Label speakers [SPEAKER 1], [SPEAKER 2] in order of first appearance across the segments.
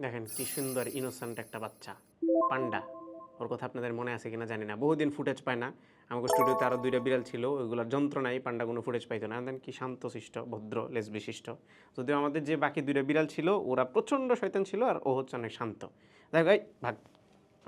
[SPEAKER 1] দেখেন কি সুন্দর ইনোসেন্ট একটা বাচ্চা পান্ডা। ওর কথা আপনাদের মনে আছে কিনা জানি না, বহুদিন ফুটেজ পায় না। আমাকে স্টুডিওতে আরও দুইটা বিড়াল ছিল, ওইগুলোর যন্ত্রণায় পান্ডা কোনো ফুটেজ পাইতো না। দেন কি শান্তশিষ্ট ভদ্র লেস বিশিষ্ট। যদিও আমাদের যে বাকি দুইটা বিড়াল ছিল ওরা প্রচণ্ড শয়তান ছিল, আর ও হচ্ছে অনেক শান্ত। দেখ ভাই ভাগ।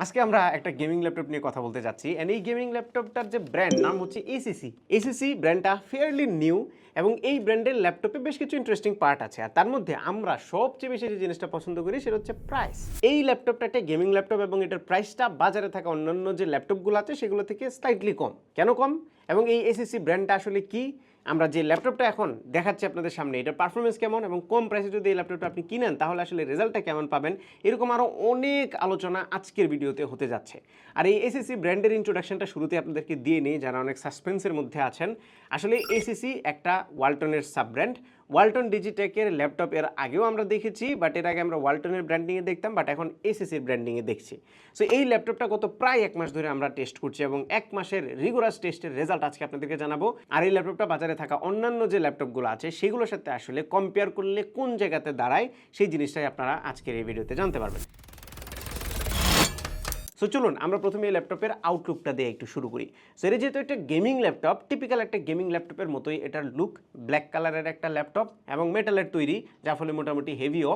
[SPEAKER 1] আজকে আমরা একটা গেমিং ল্যাপটপ নিয়ে কথা বলতে যাচ্ছি, এন্ড এই গেমিং ল্যাপটপটার যে ব্র্যান্ড নাম হচ্ছে এসিসি। এসিসি ব্র্যান্ডটা ফেয়ারলি নিউ, এবং এই ব্র্যান্ডের ল্যাপটপে বেশ কিছু ইন্টারেস্টিং পার্ট আছে। আর তার মধ্যে আমরা সবচেয়ে বেশি যে জিনিসটা পছন্দ করি সেটা হচ্ছে প্রাইস। এই ল্যাপটপটা একটা গেমিং ল্যাপটপ, এবং এটার প্রাইসটা বাজারে থাকা অন্যান্য যে ল্যাপটপগুলো আছে সেগুলো থেকে স্লাইটলি কম। কেন কম, এবং এই এসিসি ব্র্যান্ডটা আসলে কি, আমরা যে ল্যাপটপটা এখন দেখাচ্ছি আপনাদের সামনে, এটার পারফরমেন্স কেমন, এবং কম প্রাইসে যদি এই ল্যাপটপটা আপনি কিনেন তাহলে আসলে রেজাল্টটা কেমন পাবেন, এরকম আরও অনেক আলোচনা আজকের ভিডিওতে হতে যাচ্ছে। আর এই এসিসি ব্র্যান্ডের ইন্ট্রোডাকশনটা শুরুতে আপনাদেরকে দিয়ে নিই, যারা অনেক সাসপেন্সের মধ্যে আছেন। আসলে এসিসি একটা ওয়ালটনের সাব ব্র্যান্ড। ওয়ালটন ডিজিটেকের ল্যাপটপ এর আগেও আমরা দেখেছি, বাট এর আগে আমরা ওয়ালটনের ব্র্যান্ডিংয়ে দেখতাম, বাট এখন এসিসির ব্র্যান্ডিংয়ে দেখছি। সো এই ল্যাপটপটা গত প্রায় 1 মাস ধরে আমরা টেস্ট করছি, এবং 1 মাসের রিগোরাস টেস্টের রেজাল্ট আজকে আপনাদেরকে জানাবো। আর এই ল্যাপটপটা বাজারে থাকা অন্যান্য যে ল্যাপটপগুলো আছে সেগুলোর সাথে আসলে কম্পেয়ার করলে কোন জায়গাতে দাঁড়ায় সেই জিনিসটাই আপনারা আজকের এই ভিডিওতে জানতে পারবেন। সো চলুন আমরা প্রথমে এই ল্যাপটপের আউটলুকটা দিয়ে একটু শুরু করি। সো এটা যেহেতু একটা গেমিং ল্যাপটপ, টিপিক্যাল একটা গেমিং ল্যাপটপের মতোই এটার লুক। ব্ল্যাক কালারের একটা ল্যাপটপ এবং মেটালের তৈরি, যার ফলে মোটামুটি হেভিও।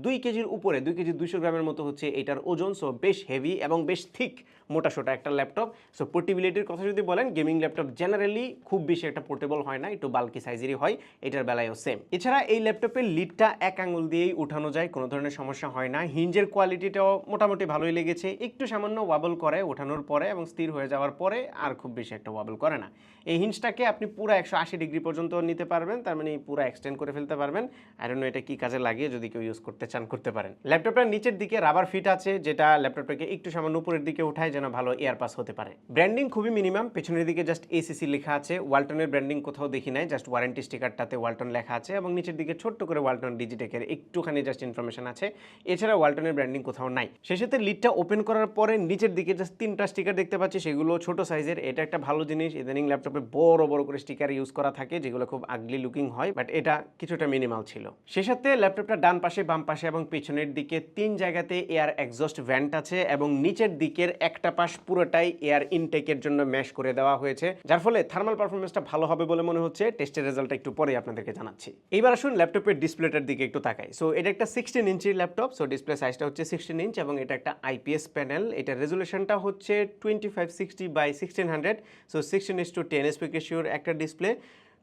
[SPEAKER 1] 2 কেজির উপরে, 2 কেজি 200 গ্রামের মতো হচ্ছে এটার ওজন। সো বেশ হেভি এবং বেশ থিক, মোটাসোটা একটা ল্যাপটপ। সো পোর্টেবিলিটির কথা যদি বলেন, গেমিং ল্যাপটপ জেনারেলি খুব বেশি একটা পোর্টেবল হয় না, একটু বাল্কি সাইজেরই হয়। এটার বেলায়ও সেম। এছাড়া এই ল্যাপটপের লিডটা এক আঙুল দিয়েই উঠানো যায়, কোনো ধরনের সমস্যা হয় না। হিঞ্জের কোয়ালিটিটাও মোটামুটি ভালোই লেগেছে, একটু সামান্য ওয়াবল করে ওঠানোর পরে এবং স্থির হয়ে যাওয়ার পরে, আর খুব বেশি একটা ওয়াবল করে না। এই হিঞ্জটাকে আপনি পুরো 180 ডিগ্রি পর্যন্ত নিতে পারবেন, তার মানে পুরো এক্সটেন্ড করে ফেলতে পারবেন। আই ডোন্ট নো এটা কি কাজে লাগিয়ে, যদি কেউ ইউজ করতে চান করতে পারেন। ল্যাপটপটার নিচের দিকে রাবার ফিট আছে, যেটা ল্যাপটপটাকে একটু সামান্য উপরের দিকে উঠায় যেন ভালো এয়ার পাস হতে পারে। ব্র্যান্ডিং খুবই মিনিমাম, পেছনের দিকে জাস্ট এসিসি লেখা আছে। ওয়ালটনের ব্র্যান্ডিং কোথাও দেখি নাই, জাস্ট ওয়ারেন্টি স্টিকারটাতে ওয়ালটন লেখা আছে, এবং নিচের দিকে ছোট্ট করে ওয়ালটন ডিজিটেকের একটুখানি জাস্ট ইনফরমেশন আছে। এছাড়া ওয়ালটনের ব্র্যান্ডিং কোথাও নাই। শেষেতে লিডটা ওপেন করার পরে নিচের দিকে জাস্ট 3টা স্টিকার দেখতে পাচ্ছি, সেগুলো ছোট সাইজের। এটা একটা ভালো জিনিস, ইদানিং ল্যাপটপে বড় বড় করে স্টিকার ইউজ করা থাকে, যেগুলো খুব আগলি লুকিং হয়, বাট এটা কিছুটা মিনিমাল ছিল। শেষেতে ল্যাপটপটা ডান পাশে, বাম পাশে এবং পেছনের দিকে 3 জায়গাতে এয়ার এক্সস্ট ভ্যান্ট আছে, এবং নিচের দিকের একটা পাশ পুরোটাই এয়ার ইনটেকের জন্য ম্যাশ করে দেওয়া হয়েছে, যার ফলে থার্মাল পারফরমেন্সটা ভালো হবে বলে মনে হচ্ছে। টেস্টের রেজাল্টটা একটু পরে আপনাদেরকে জানাচ্ছি। এইবার আসুন ল্যাপটপের ডিসপ্লেটার দিকে একটু তাকাই। সো এটা একটা 16 ইঞ্চির ল্যাপটপ। সো ডিসপ্লে সাইজটা হচ্ছে 16 ইঞ্চ, এবং এটা একটা আইপিএস প্যানেল। এটার রেজুলেশনটা হচ্ছে 2560 বাই 1600। সো 16:10 এসপেক্ট রেশিওর একটা ডিসপ্লে।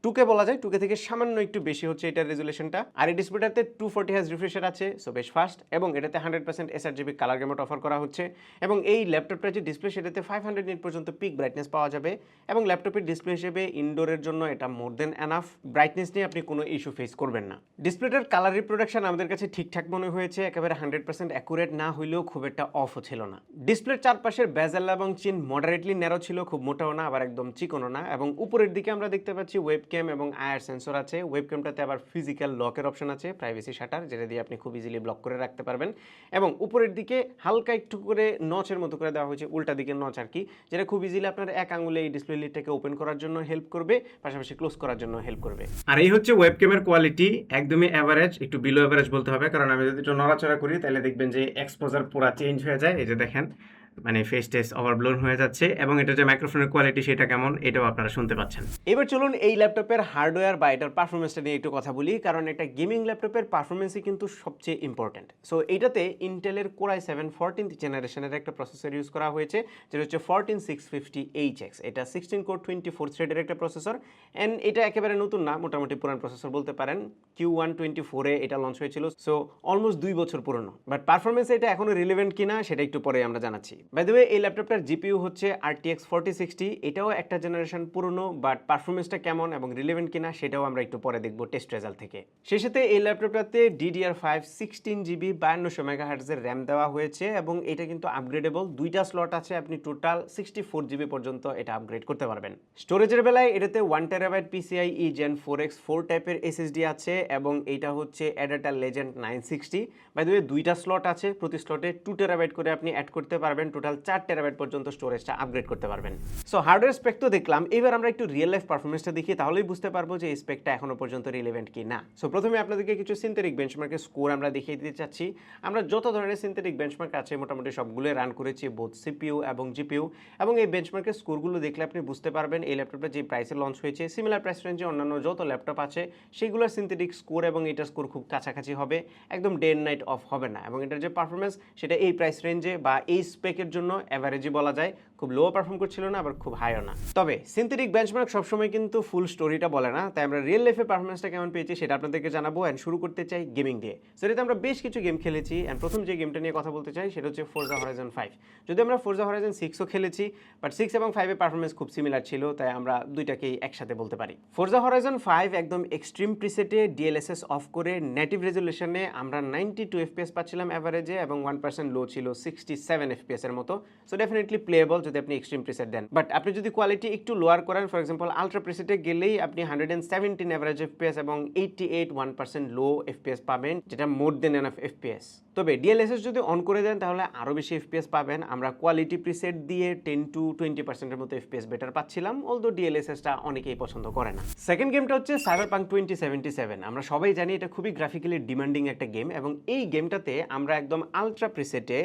[SPEAKER 1] 2K বলা যায়, 2K থেকে সামান্য একটু বেশি হচ্ছে এটার রেজুলেশনটা। আর এই ডিসপ্লেটাতে 240 হার্জ রিফ্রেশার আছে, সো বেশ ফাস্ট, এবং এটাতে 100% sRGB কালার গ্যামুট অফার করা হচ্ছে। এবং এই ল্যাপটপটার যে ডিসপ্লে, সেটাতে 500 নিট পর্যন্ত পিক ব্রাইটনেস পাওয়া যাবে, এবং ল্যাপটপের ডিসপ্লে হিসেবে ইনডোরের জন্য এটা মোর দেন এনাফ। ব্রাইটনেস নিয়ে আপনি কোনো ইস্যু ফেস করবেন না। ডিসপ্লেটার কালার রিপ্রোডাকশন আমাদের কাছে ঠিকঠাক মনে হয়েছে, একেবারে 100% অ্যাকুরেট না হইলেও খুব একটা অফও ছিল না। ডিসপ্লের চারপাশের বেজেল এবং চিন মডারেটলি ন্যারো ছিল, খুব মোটাও না আবার একদম চিকনও না। এবং উপরের দিকে আমরা দেখতে পাচ্ছি ওয়েবক্যাম এবং আয়ার সেন্সর আছে। ওয়েবক্যামটাতে আবার ফিজিক্যাল লকের অপশন আছে, প্রাইভেসি শাটার, যেটা দিয়ে আপনি খুব ইজিলি ব্লক করে রাখতে পারবেন। এবং উপরের দিকে হালকা একটু করে নচের মতো করে দেওয়া হয়েছে, উল্টা দিকের নচ আর কি, যেটা খুব ইজিলি আপনার এক আঙুলে এই ডিসপ্লে লিডটাকে ওপেন করার জন্য হেল্প করবে, পাশাপাশি ক্লোজ করার জন্য হেল্প করবে। আর এই হচ্ছে ওয়েবক্যামের কোয়ালিটি, একদমই অ্যাভারেজ, একটু বিলো অ্যাভারেজ বলতে হবে, কারণ আমি যদি একটু নড়াচড়া করি তাহলে দেখবেন যে এক্সপোজার পুরো চেঞ্জ হয়ে যায়। এই যে দেখেন, মানে ফেস টেস ওভারব্লোন হয়ে যাচ্ছে, এবং এটা যে মাইক্রোফোনের কোয়ালিটি সেটা কেমন এটাও আপনারা শুনতে পাচ্ছেন। এবার চলুন এই ল্যাপটপের হার্ডওয়্যার বা এটার পারফরমেন্সটা নিয়ে একটু কথা বলি, কারণ একটা গেমিং ল্যাপটপের পারফরমেন্সই কিন্তু সবচেয়ে ইম্পর্টেন্ট। সো এইটাতে ইন্টেলের কোর i7 14th জেনারেশনের একটা প্রসেসর ইউজ করা হয়েছে, যেটা হচ্ছে 14650HX। এটা 16 কোর 24 থ্রেডের একটা প্রসেসর, অ্যান্ড এটা একেবারে নতুন না, মোটামুটি পুরান প্রসেসর বলতে পারেন। Q124-এ এটা লঞ্চ হয়েছিল, সো অলমোস্ট 2 বছর পুরনো। বাট পারফরমেন্সে এটা এখনো রিলেভেন্ট কিনা সেটা একটু পরে আমরা জানাচ্ছি। বাই দ্য ওয়ে, এই ল্যাপটপটার জিপিইউ হচ্ছে RTX 4060। এটাও একটা জেনারেশন পুরনো, বাট পারফরমেন্সটা কেমন এবং রিলেভেন্ট কিনা সেটাও আমরা একটু পরে দেখবো টেস্ট রেজাল্ট থেকে। শেষেতে এই ল্যাপটপটাতে DDR5 16GB 5200 মেগাহার্টজের র্যাম দেওয়া হয়েছে, এবং এটা কিন্তু আপগ্রেডেবল। 2টা স্লট আছে, আপনি টোটাল 64GB পর্যন্ত এটা আপগ্রেড করতে পারবেন। স্টোরেজের বেলায় এটাতে 1TB PCIe Gen 4x4 টাইপের SSD আছে, এবং এটা হচ্ছে Adata Legend 960। By the way, 2টা স্লট আছে, প্রতি স্লটে 2TB করে আপনি অ্যাড করতে পারবেন টোটাল 4 টেরাবাইট পর্যন্ত স্টোরেজটা আপগ্রেড করতে পারবেন। সো হার্ডওয়্যার স্পেক তো দেখলাম, এবার আমরা একটু রিয়েল লাইফ পারফরমেন্সটা দেখি, তাহলেই বুঝতে পারবো যে এই স্পেকটা এখনো পর্যন্ত রিলেভেন্ট কি না। সো প্রথমে আপনাদেরকে কিছু সিনথেটিক বেঞ্চমার্কের স্কোর আমরা দেখিয়ে দিতে চাচ্ছি। আমরা যত ধরনের সিনথেটিক বেঞ্চমার্ক আছে মোটামুটি সবগুলো রান করেছি, বোথ সিপিইউ এবং জিপিইউ, এবং এই বেঞ্চমার্কের স্কোরগুলো দেখলে আপনি বুঝতে পারবেন এই ল্যাপটপটা যে প্রাইসে লঞ্চ হয়েছে সিমিলার প্রাইস রেঞ্জে অন্যান্য যত ল্যাপটপ আছে সেগুলোর সিনথেটিক স্কোর এবং এটার স্কোর খুব কাছাকাছি হবে, একদম ডে এন্ড নাইট অফ হবে না, এবং এটার যে পারফরমেন্স সেটা এই প্রাইস রেঞ্জে বা এই স্পেকের জন্য অ্যাভারেজই বলা যায়, খুব লো পারফর্ম করছিল না আবার খুব হাইও না। তবে সিনথেটিক বেঞ্চমার্ক সবসময় কিন্তু ফুল স্টোরিটা বলে না, তাই আমরা রিয়েল লাইফে পারফরমেন্সটা কেমন পেয়েছি সেটা আপনাদেরকে জানাবো। অ্যান্ড শুরু করতে চাই গেমিং দিয়ে। সেটাতে আমরা বেশ কিছু গেম খেলেছি, অ্যান্ড প্রথম যে গেমটা নিয়ে কথা বলতে চাই সেটা হচ্ছে ফোরজা হরাইজন 5। যদি আমরা ফোরজা হরাইজন 6ও খেলেছি, বাট 6 এবং 5 এর পারফরমেন্স খুব সিমিলার ছিল, তাই আমরা দুইটাকেই একসাথে বলতে পারি। ফোরজা হরাইজন 5 একদম এক্সট্রিম প্রিসেটে ডিএলএসএস অফ করে নেটিভ রেজুলেশনে আমরা 92 এফপিএস পাচ্ছিলাম অ্যাভারেজে, এবং 1% লো ছিল 67 এফপিএস এর মতো। সো ডেফিনেটলি প্লেয়েবল যদি আপনি এক্সট্রিম প্রিসেট দেন। বাট আপনি যদি কোয়ালিটি একটু লোয়ার করেন, ফর এক্সাম্পল আলট্রা প্রিসেটে গেলেই আপনি 117 অ্যাভারেজ এফপিএস এবং 88 1% লো এফপিএস পাবেন, যেটা মোর দেন এনাফ এফপিএস। তবে ডিএলএসএস যদি অন করে দেন তাহলে আরও বেশি এফপিএস পাবেন। আমরা কোয়ালিটি প্রিসেট দিয়ে 10 to 20% মতো এফপিএস বেটার পাচ্ছিলাম, অলদো ডিএলএসএসটা অনেকেই পছন্দ করে না। সেকেন্ড গেমটা হচ্ছে সাইবারপাঙ্ক 2077। আমরা সবাই জানি এটা খুবই গ্রাফিক্যালি ডিমান্ডিং একটা গেম, এবং এই গেমটাতে আমরা একদম আলট্রা প্রিসেটে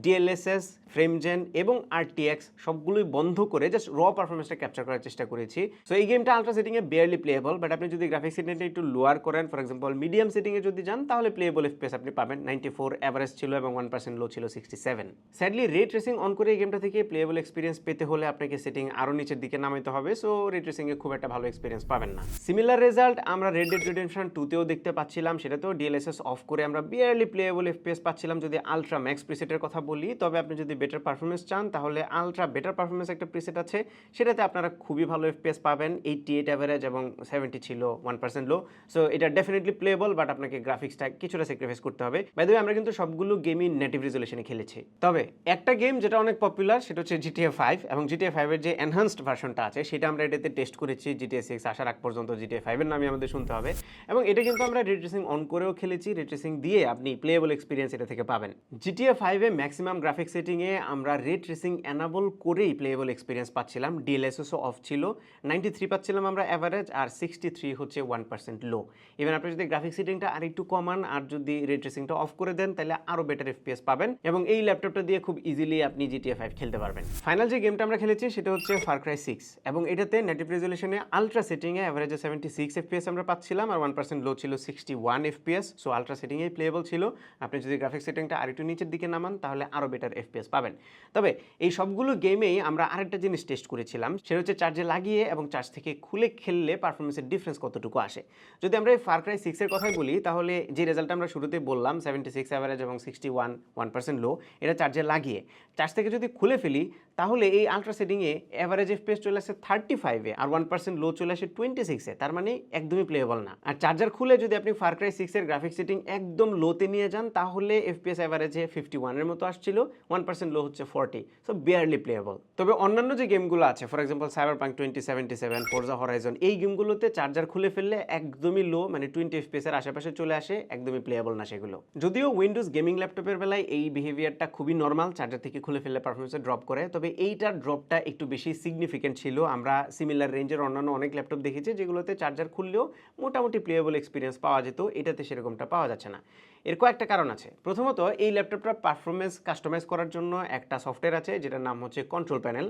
[SPEAKER 1] ডিএলএসএস, ফ্রেমজেন এবং আরটিএক্স সবগুলোই বন্ধ করে জাস্ট র পারফরমেন্সটা ক্যাপচার করার চেষ্টা করেছি। সো এই গেমটা আলট্রা সেটিংয়ে বেয়ারলি প্লেয়েবল, বাট আপনি যদি গ্রাফিক্স সেটিংটা একটু লোয়ার করেন, ফর এক্সাম্পল মিডিয়াম সেটিংয়ে যদি যান তাহলে প্লেয়েবল এফপিএস আপনি পাবেন। 94 অ্যাভারেজ ছিল এবং 1% লো ছিল 67। স্যাডলি রে ট্রেসিং অন করে এই গেমটা থেকে প্লেয়েবল এক্সপিরিয়েন্স পেতে হলে আপনাকে সেটিং আরও নিচের দিকে নামাইতে হবে, সো রে ট্রেসিংয়ে খুব একটা ভালো এক্সপিরিয়েন্স পাবেন না। সিমিলার রেজাল্ট আমরা রেড ডেড রিডেম্পশন 2তেও দেখতে পাচ্ছিলাম, সেটাতেও ডিএলএসএস অফ করে আমরা বিয়ারলি প্লেয়েবল এফপিএস পাচ্ছিলাম যদি আলট্রা ম্যাক্স প্রিসেটের কথা বলি। তবে আপনি যদি বেটার পারফরমেন্স চান তাহলে আলট্রা বেটার পারফরমেন্স একটা প্রিসেট আছে, সেটাতে আপনারা খুবই ভালো এফপিএস পাবেন, 88 অ্যাভারেজ এবং 70 ছিল 1% লো। সো এটা ডেফিনেটলি প্লেয়েবল, বাট আপনাকে গ্রাফিক্সটা কিছুটা স্যাক্রিফাইস করতে হবে। বাই দ্য ওয়ে আমরা কিন্তু সবগুলো গেমই নেটিভ রেজুলেশনে খেলেছি। তবে একটা গেম যেটা অনেক পপুলার সেটা হচ্ছে জিটিএ 5, এবং জিটিএ 5 এর যে এনহান্সড ভার্সনটা আছে সেটা আমরা এটাতে টেস্ট করেছি। জিটিএ 6 আসার আগ পর্যন্ত জিটিএ 5 এর নামে আমাদের শুনতে হবে, এবং এটা কিন্তু আমরা রে ট্রেসিং অন করেও খেলেছি। রে ট্রেসিং দিয়ে আপনি প্লেয়েবল এক্সপিরিয়েন্স এটা থেকে পাবেন। জিটিএ 5 এ ম্যাক্সিমাম গ্রাফিক সেটিংয়ে আমরা রে ট্রেসিং এনাবল করেই প্লেয়েবল এক্সপিরিয়েন্স পাচ্ছিলাম। ডিএলএসএসও অফ ছিল, 93 পাচ্ছিলাম আমরা অ্যাভারেজ, আর 63 হচ্ছে 1% লো। ইভেন আপনি যদি গ্রাফিক সেটিংটা আর একটু কমান আর যদি রে ট্রেসিংটা অফ করে দেন তাহলে আরও বেটার এফপিএস পাবেন, এবং এই ল্যাপটপটা দিয়ে খুব ইজিলি আপনি জিটিএ 5 খেলতে পারবেন। ফাইনাল যে গেমটা আমরা খেলেছি সেটা হচ্ছে ফার ক্রাই 6, এবং এটাতে নেটিভ রেজুলেশনে আলট্রা সেটিংয়ে অ্যাভারেজে 76 এফপিএস আমরা পাচ্ছিলাম, আর 1% লো ছিল 61 এফপিএস। সো আলট্রা সেটিংয়েই প্লেয়েবল ছিল। আপনি যদি গ্রাফিক সেটিংটা আর একটু নিচের দিকে নামান তাহলে আরও বেটার এফপিএস পাবেন। তবে এই সবগুলো গেমেই আমরা আরেকটা জিনিস টেস্ট করেছিলাম, সেটা হচ্ছে চার্জে লাগিয়ে এবং চার্জ থেকে খুলে খেললে পারফরমেন্সের ডিফারেন্স কতটুকু আসে। যদি আমরা এই ফার ক্রাই 6 এর কথাই বলি তাহলে যে রেজাল্টটা আমরা শুরুতে বললাম 76 অ্যাভারেজ এবং 61 1% লো, এটা চার্জে লাগিয়ে চার্জ থেকে যদি খুলে ফেলি তাহলে এই আলট্রা সেটিংয়ে অ্যাভারেজ এফপিএস চলে আসে 35-এ আর 1% লো চলে আসে 26-এ, তার মানে একদমই প্লেয়েবল না। আর চার্জার খুলে যদি আপনি ফার ক্রাই 6 এর গ্রাফিক সেটিং একদম লোতে নিয়ে যান তাহলে এফপিএস অ্যাভারেজে 51 এর মতো আসছিল, 1% লো হচ্ছে 40, সো বিয়ারলি প্লেয়েবল। তবে অন্যান্য যে গেমগুলো আছে, for example Cyberpunk 2077, Forza Horizon, এই গেমগুলোতে চার্জার খুলে ফেললে একদমই লো, মানে 20 এফপিএস এর আশেপাশে চলে আসে, একদমই প্লেয়েবল না সেগুলো। যদিও উইন্ডোজ গেমিং ল্যাপটপের বেলায় এই বিহেভিয়ারটা খুবই নর্মাল, চার্জার থেকে খুলে ফেললে পারফরমেন্সে ড্রপ করে, তবে এইটার ড্রপটা একটু বেশি সিগনিফিকেন্ট ছিল। আমরা সিমিলার রেঞ্জের অন্যান্য অনেক ল্যাপটপ দেখেছি যেগুলোতে চার্জার খুললেও মোটামুটি প্লেয়েবল এক্সপিরিয়েন্স পাওয়া যেত, এটাতে সেরকমটা পাওয়া যাচ্ছে না। এর কয়েকটা কারণ আছে। প্রথমত, এই ল্যাপটপটার পারফরমেন্স কাস্টমাইজ করার জন্য একটা সফটওয়্যার আছে যেটার নাম হচ্ছে কন্ট্রোল প্যানেল,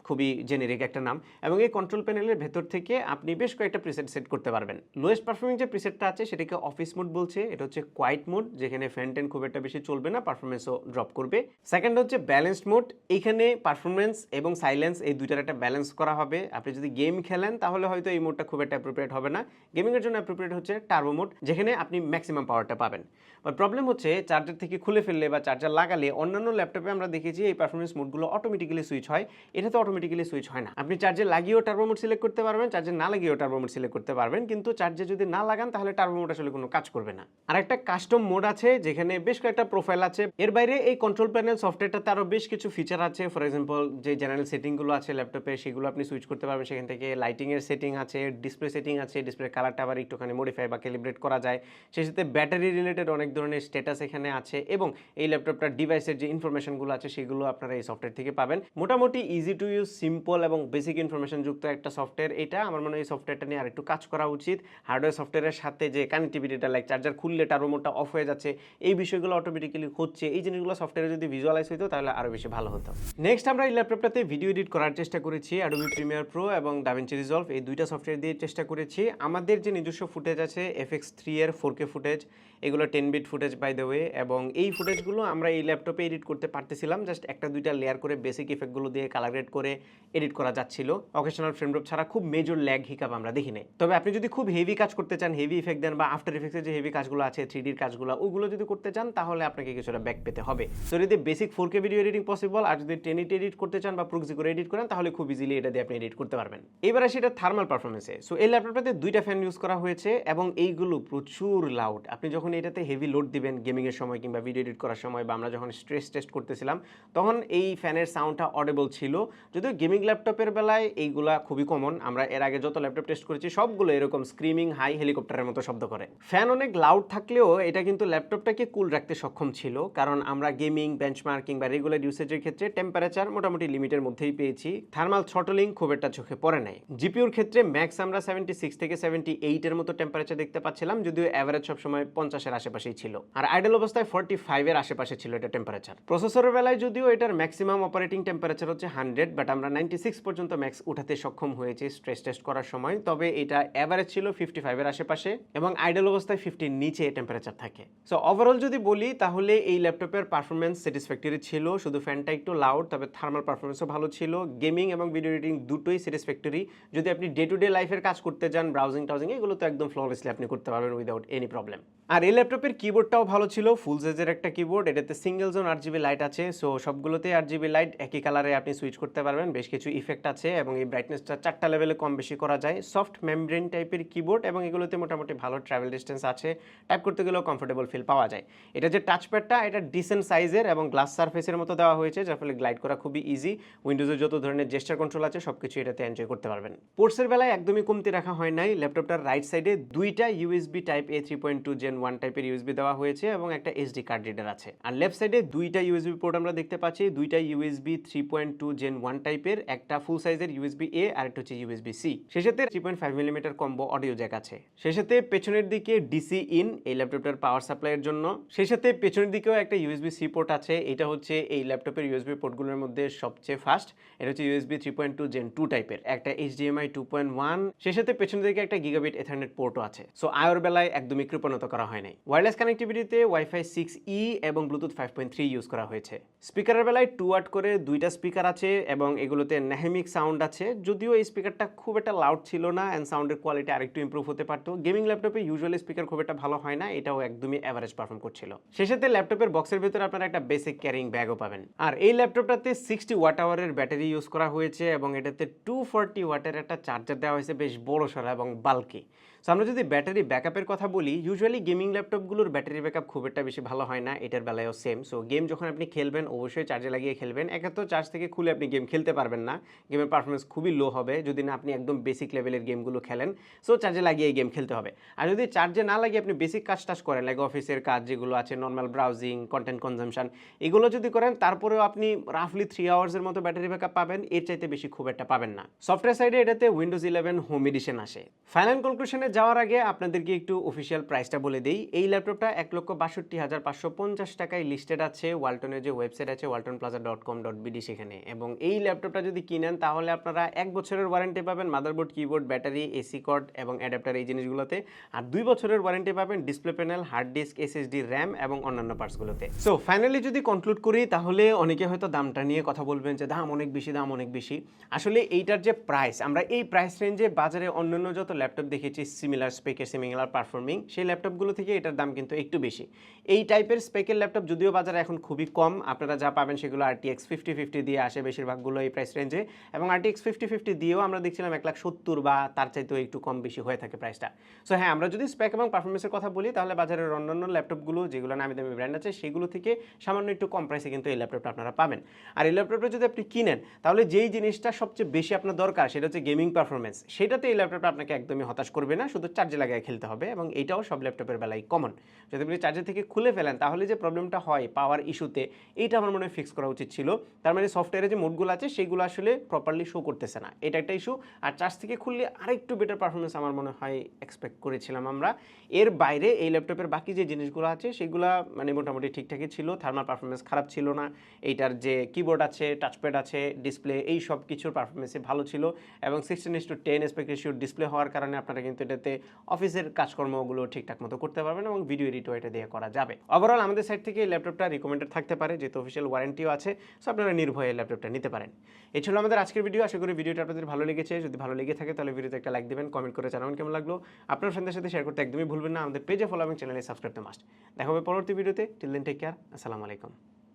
[SPEAKER 1] খুবই জেনেরিক একটা নাম, এবং এই কন্ট্রোল প্যানেলের ভেতর থেকে আপনি বেশ কয়েকটা প্রিসেট সেট করতে পারবেন। লোয়েস্ট পারফর্মিং যে প্রিসেটটা আছে সেটাকে অফিস মোড বলছে, এটা হচ্ছে কোয়াইট মোড, যেখানে ফ্যান টেন খুব একটা বেশি চলবে না, পারফরমেন্সও ড্রপ করবে। সেকেন্ড হচ্ছে ব্যালেন্সড মোড, এইখানে পারফরমেন্স এবং সাইলেন্স এই দুইটার একটা ব্যালেন্স করা হবে। আপনি যদি গেম খেলেন তাহলে হয়তো এই মোডটা খুব একটা অ্যাপ্রোপ্রিয়েট হবে না। গেমিংয়ের জন্য অ্যাপ্রোপ্রিয়েট হচ্ছে টার্বো মোড, যেখানে আপনি ম্যাক্সিমাম পাওয়ারটা পাবেন। বাট প্রবলেম হচ্ছে চার্জার থেকে খুলে ফেললে বা চার্জার লাগালে অন্যান্য ল্যাপটপে আমরা দেখেছি এই পারফরমেন্স মোডগুলো অটোমেটিক্যালি সুইচ হয়, এটাতে অটোমেটিক অটোমেটিক্যালি সুইচ হয় না। আপনি চার্জে লাগিয়েও টার্বো মোড সিলেক্ট করতে পারবেন, চার্জে না লাগিয়েও টার্বো মোড সিলেক্ট করতে পারবেন, কিন্তু চার্জে যদি না লাগান তাহলে টার্বো মোড আসলে কোনো কাজ করবে না। আর একটা কাস্টম মোড আছে যেখানে বেশ কয়েকটা প্রোফাইল আছে। এর বাইরে এই কন্ট্রোল প্যানেল সফটওয়্যারটাতে আরও বেশ কিছু ফিচার আছে। ফর এক্সাম্পল যে জেনারেল সেটিংগুলো আছে ল্যাপটপে সেগুলো আপনি সুইচ করতে পারবেন, সেখান থেকে লাইটিংয়ের সেটিং আছে, ডিসপ্লে সেটিং আছে, ডিসপ্লের কালারটা আবার একটুখানি মডিফাই বা ক্যালিব্রেট করা যায়। সেই সাথে ব্যাটারি রিলেটেড অনেক ধরনের স্ট্যাটাস এখানে আছে এবং এই ল্যাপটপটার ডিভাইসের যে ইনফরমেশনগুলো আছে সেগুলো আপনারা এই সফটওয়্যার থেকে পাবেন। মোটামুটি ইজি টু ইউজ, সিম্পল এবং বেসিক ইনফরমেশন যুক্ত একটা সফটওয়্যার এটা। আমার মনে হয় এই সফটওয়্যারটা নিয়ে আরেকটু কাজ করা উচিত। হার্ডওয়্যার সফটওয়্যারের সাথে যে কানেক্টিভিটিটা, লাইক চার্জার খুললে টার্বো মোডটা অফ হয়ে যাচ্ছে, এই বিষয়গুলো অটোমেটিক্যালি হচ্ছে, এই জিনিসগুলো সফটওয়্যারে যদি ভিজুয়ালাইজ হতো তাহলে আরও বেশি ভালো হতো। নেক্সট আমরা এই ল্যাপটপটাতে ভিডিও এডিট করার চেষ্টা করেছি। অ্যাডোবি প্রিমিয়ার প্রো এবং ডাভিঞ্চি রিজলভ এই দুইটা সফটওয়্যার দিয়ে চেষ্টা করেছি। আমাদের যে নিজস্ব ফুটেজ আছে FX3 এর 4K ফুটেজ, এগুলো 10 bit footage by the way, এবং এই ফুটেজগুলো আমরা এই ল্যাপটপে এডিট করতে পারতেছিলাম। জাস্ট একটা দুইটা লেয়ার করে বেসিক ইফেক্টগুলো দিয়ে কালার গ্রেড করে এডিট করা যাচ্ছিল। অকেশনাল ফ্রেম ড্রপ ছাড়া খুব মেজর ল্যাগ হিকাপ আমরা দেখি নাই। তবে আপনি যদি খুব হেভি কাজ করতে চান, হেভি ইফেক্ট দেন বা আফটার ইফেক্টসের যে হেভি কাজগুলো আছে 3Dর কাজগুলো, ওইগুলো যদি করতে চান তাহলে আপনাকে কিছুটা ব্যাক পেতে হবে। তো যদি basic 4K video editing possible, আর যদি 1080 এডিট করতে চান বা প্রক্সি করে এডিট করেন তাহলে খুব ইজিলি এটা দিয়ে আপনি এডিট করতে পারবেন। এবার আসি এটা থার্মাল পারফরমেন্সে। সো এই ল্যাপটপটাতে দুইটা ফ্যান ইউজ করা হয়েছে এবং এইগুলো প্রচুর লাউড। আপনি যখন এটাতে হেভি লোড দিবেন গেমিংয়ের সময় কিংবা ভিডিও এডিট করার সময়, বা আমরা যখন স্ট্রেস টেস্ট করতেছিলাম তখন এই ফ্যানের সাউন্ডটা অডেবল ছিল। যদিও গেমিং ল্যাপটপের বেলায় এইগুলা খুবই কমন, আমরা এর আগে যত ল্যাপটপ টেস্ট করেছি সবগুলো এরকম স্ক্রিমিং হাই হেলিকপ্টারের মতো শব্দ করে। ফ্যান অনেক লাউড থাকলেও এটা কিন্তু ল্যাপটপটাকে কুল রাখতে সক্ষম ছিল, কারণ আমরা গেমিং, বেঞ্চমার্কিং বা রেগুলার ইউসেজের ক্ষেত্রে টেম্পারেচার মোটামুটি লিমিটের মধ্যেই পেয়েছি। থার্মাল থ্রটলিং খুব একটা চোখে পড়ে নাই। জিপিউর ক্ষেত্রে ম্যাক্স আমরা 76 থেকে 78 এর মতো টেম্পারেচার দেখতে পাচ্ছিলাম, যদিও অ্যাভারেজ সবসময় 50 এর আশেপাশেই ছিল, আর আইডল অবস্থায় 45 এর আশেপাশে ছিল এটা টেম্পারেচার। প্রসেসরের বেলায় যদিও এটার ম্যাক্সিমাম অপারেটিং টেম্পারেচার হচ্ছে 100, বাট আমরা 96 পর্যন্ত ম্যাক্স উঠাতে সক্ষম হয়েছি স্ট্রেস টেস্ট করার সময়। তবে এটা অ্যাভারেজ ছিল 55 এর আশেপাশে এবং আইডল অবস্থায় 50 নিচে টেম্পারেচার থাকে। সো ওভারঅল যদি বলি তাহলে এই ল্যাপটপের পারফরমেন্স স্যাটিসফ্যাক্টরি ছিল, শুধু ফ্যানটা একটু লাউড, তবে থার্মাল পারফরমেন্সও ভালো ছিল। গেমিং এবং ভিডিও এডিটিং দুটোই স্যাটিসফ্যাক্টরি। যদি আপনি ডে টু ডে লাইফের কাজ করতে যান, ব্রাউজিং টাউজিং, এগুলো তো একদম ফ্ললেসলি আপনি করতে পারবেন উইদাউট এনি প্রবলেম। আর এই ল্যাপটপের কিবোর্ডটাও ভালো ছিল, ফুল সাইজের একটা কিবোর্ড। এটাতে সিঙ্গেল জোন RGB লাইট আছে, সো সবগুলোতে RGB লাইট একই কালারে আপনি সুইচ করতে পারবেন। বেশ কিছু ইফেক্ট আছে এবং এই ব্রাইটনেসটা 4টা লেভেলে কম বেশি করা যায়। সফট মেমব্রেন টাইপের কিবোর্ড এবং এগুলোতে মোটামুটি ভালো ট্রাভেল ডিস্টেন্স আছে, টাইপ করতে গেলেও কমফোর্টেবল ফিল পাওয়া যায়। এটা যে টাচপ্যাডটা, এটা ডিসেন্ট সাইজের এবং গ্লাস সারফেসের মতো দেওয়া হয়েছে, যার ফলে গ্লাইড করা খুবই ইজি। উইন্ডোজের যত ধরনের জেস্টার কন্ট্রোল আছে সবকিছু এটাতে এনজয় করতে পারবেন। পোর্টসের বেলায় একদমই কমতি রাখা হয় নাই। ল্যাপটপটার রাইট সাইডে দুইটা USB টাইপ A 3.2 Gen 1 টাইপের USB দেওয়া হয়েছে এবং একটা SD কার্ড রিডার আছে। আর লেফট সাইডে দুইটা USB পোর্ট আমরা দেখতে পাচ্ছি, দুইটা USB 3.2 Gen 1 টাইপের, একটা ফুল সাইজের USB A আর একটা হচ্ছে USB C। সেই সাথে 3.5 mm কম্বো অডিও জ্যাক আছে। সেই সাথে পেছনের দিকে DC ইন এই ল্যাপটপটার পাওয়ার সাপ্লাইয়ের জন্য। সেই সাথে পেছনের দিকেও একটা USB C পোর্ট আছে, এটা হচ্ছে এই ল্যাপটপের USB পোর্টগুলোর মধ্যে সবচেয়ে ফাস্ট। এটা হচ্ছে USB 3.2 Gen 2 টাইপের, একটা HDMI 2.1। সেই সাথে পেছনের দিকে একটা গিগাবিট এথারনেট পোর্টও আছে। সো আয়োর বেলায় একদমই কৃপণতা করা হয় নাই। ওয়্যারলেস কানেক্টিভিটিতে Wi-Fi 6E এবং ব্লুটুথ 5.3 ইউজ করা হয়েছে। স্পিকারের বেলায় 2 ওয়াট করে দুইটা স্পিকার আছে এবং এগুলোতে নাহেমিক সাউন্ড আছে, যদিও এই স্পিকারটা খুব একটা লাউড ছিল না এন্ড সাউন্ডের কোয়ালিটি আরেকটু ইমপ্রুভ হতে পারতো। গেমিং ল্যাপটপে ইউজুয়ালি স্পিকার খুব একটা ভালো হয় না, এটাও একদমই অ্যাভারেজ পারফর্ম করছিল। সেই সাথে ল্যাপটপের বক্সের ভিতরে আপনারা একটা বেসিক ক্যারিং ব্যাগও পাবেন। আর এই ল্যাপটপটাতে 60 ওয়াট আওয়ারের ব্যাটারি ইউজ করা হয়েছে এবং এটাতে 240 ওয়াটের একটা চার্জার দেওয়া হয়েছে, বেশ বড় সড়ো এবং বাল্কি। সো আমরা যদি ব্যাটারি ব্যাকআপের কথা বলি, ইউজুয়ালি গেমিং ল্যাপটপগুলোর ব্যাটারি ব্যাকআপ খুব একটা বেশি ভালো হয় না, এটার বেলায়ও সেম। সো গেম যখন আপনি খেলবেন অবশ্যই চার্জে লাগিয়ে খেলবেন। একে তো চার্জ থেকে খুলে আপনি গেম খেলতে পারবেন না, গেমের পারফরমেন্স খুবই লো হবে যদি না আপনি একদম বেসিক লেভেলের গেমগুলো খেলেন। সো চার্জে লাগিয়ে গেম খেলতে হবে। আর যদি চার্জে না লাগিয়ে আপনি বেসিক কাজ টাজ করেন, লাইক অফিসের কাজ যেগুলো আছে, নর্মাল ব্রাউজিং, কন্টেন্ট কনজামশন, এগুলো যদি করেন তারপরেও আপনি রাফলি 3 আওয়ার্সের মতো ব্যাটারি ব্যাকআপ পাবেন, এর চাইতে বেশি খুব একটা পাবেন না। সফটওয়্যার সাইডে এটাতে উইন্ডোজ 11 হোম এডিশন আসে। ফাইনাল কনক্লুশনে যাওয়ার আগে আপনাদেরকে একটু অফিসিয়াল প্রাইসটা বলে দেই। এই ল্যাপটপটা 1,62,550 টাকায় লিস্টেড আছে ওয়ালটনের যে ওয়েবসাইট আছে waltonplaza.com.bd সেখানে। এবং এই ল্যাপটপটা যদি কিনেন তাহলে আপনারা 1 বছরের ওয়ারেন্টি পাবেন motherboard, keyboard, battery, AC cord এবং অ্যাডাপ্টার এই জিনিসগুলোতে। আর 2 বছরের ওয়ারেন্টি পাবেন display panel, hard disk, SSD, RAM এবং অন্যান্য পার্টসগুলোতে। সো ফাইনালি যদি কনক্লুড করি তাহলে অনেকে হয়তো দামটা নিয়ে কথা বলবেন যে দাম অনেক বেশি, দাম অনেক বেশি। আসলে এইটার যে প্রাইস, আমরা এই প্রাইস রেঞ্জে বাজারে অন্যান্য যত ল্যাপটপ দেখেছি সিমিলার স্পেকের সিমিলার পারফর্মিং সেই ল্যাপটপগুলো থেকে এটার দাম কিন্তু একটু বেশি। এই টাইপের স্পেকের ল্যাপটপ যদিও বাজারে এখন খুবই কম, আপনারা যা পাবেন সেগুলো RTX 5050 দিয়ে আসে বেশিরভাগগুলো এই প্রাইস রেঞ্জে, এবং RTX 5050 দিয়েও আমরা দেখছিলাম 1,70,000 বা তার চাইতেও একটু কম বেশি হয়ে থাকে প্রাইসটা। সো হ্যাঁ, আমরা যদি স্পেক এবং পারফরমেন্সের কথা বলি তাহলে বাজারের অন্যান্য ল্যাপটপগুলো যেগুলো নামি দামি ব্র্যান্ড আছে সেগুলো থেকে সামান্য একটু কম প্রাইসে কিন্তু এই ল্যাপটপটা আপনারা পাবেন। আর এই ল্যাপটপটা যদি আপনি কিনেন তাহলে যেই জিনিসটা সবচেয়ে বেশি আপনার দরকার সেটা হচ্ছে গেমিং পারফরমেন্স, সেটাতে এই ল্যাপটপটা আপনাকে একদমই হতাশ করবে না, শুধু চার্জে লাগায় খেলতে হবে, এবং এইটাও সব ল্যাপটপের বেলায় কমন। যদি আপনি চার্জার থেকে খুলে ফেলেন তাহলে যে প্রবলেমটা হয় পাওয়ার ইস্যুতে, এইটা আমার মনে হয় ফিক্স করা উচিত ছিল। তার মানে সফটওয়্যারে যে মোডগুলো আছে সেগুলো আসলে প্রপারলি শো করতেছে না, এটা একটা ইস্যু। আর চার্জ থেকে খুললে আরেকটু বেটার পারফরমেন্স আমার মনে হয় এক্সপেক্ট করেছিলাম আমরা। এর বাইরে এই ল্যাপটপের বাকি যে জিনিসগুলো আছে সেগুলো মানে মোটামুটি ঠিকঠাকই ছিল, থার্মাল পারফরমেন্স খারাপ ছিল না, এইটার যে কিবোর্ড আছে, টাচপ্যাড আছে, ডিসপ্লে, এই সব কিছুর পারফরমেন্সই ভালো ছিল, এবং 16:10 অ্যাসপেক্ট রেশিও ডিসপ্লে হওয়ার কারণে আপনারা কিন্তু এটাতে অফিসের কাজকর্মগুলো ঠিকঠাক মতো করতে পারবেন এবং ভিডিও এডিটও এটা দিয়ে করা যাবে। ওভারঅল আমাদের সাইড থেকে এই ল্যাপটপটা রিকমেন্ডেড থাকতে পারে, যেহেতু অফিসিয়াল ওয়ারেন্টিও আছে, সো আপনারা নির্ভয়ে ল্যাপটপটা নিতে পারেন। এই ছিল আমাদের আজকের ভিডিও। আশা করি ভিডিওটা আপনাদের ভালো লেগেছে। যদি ভালো লেগে থাকে তাহলে ভিডিওতে একটা লাইক দেবেন, কমেন্ট করে জানাবেন কেমন লাগলো। আপনার ফ্রেন্ডদের সাথে শেয়ার করতে একদমই ভুলবেন না। আমাদের পেজে ফলো এবং চ্যানেলে সাবস্ক্রাইব করতে মাস্ট। দেখা হবে পরবর্তী ভিডিওতে। Till then take care. আসসালামু আলাইকুম।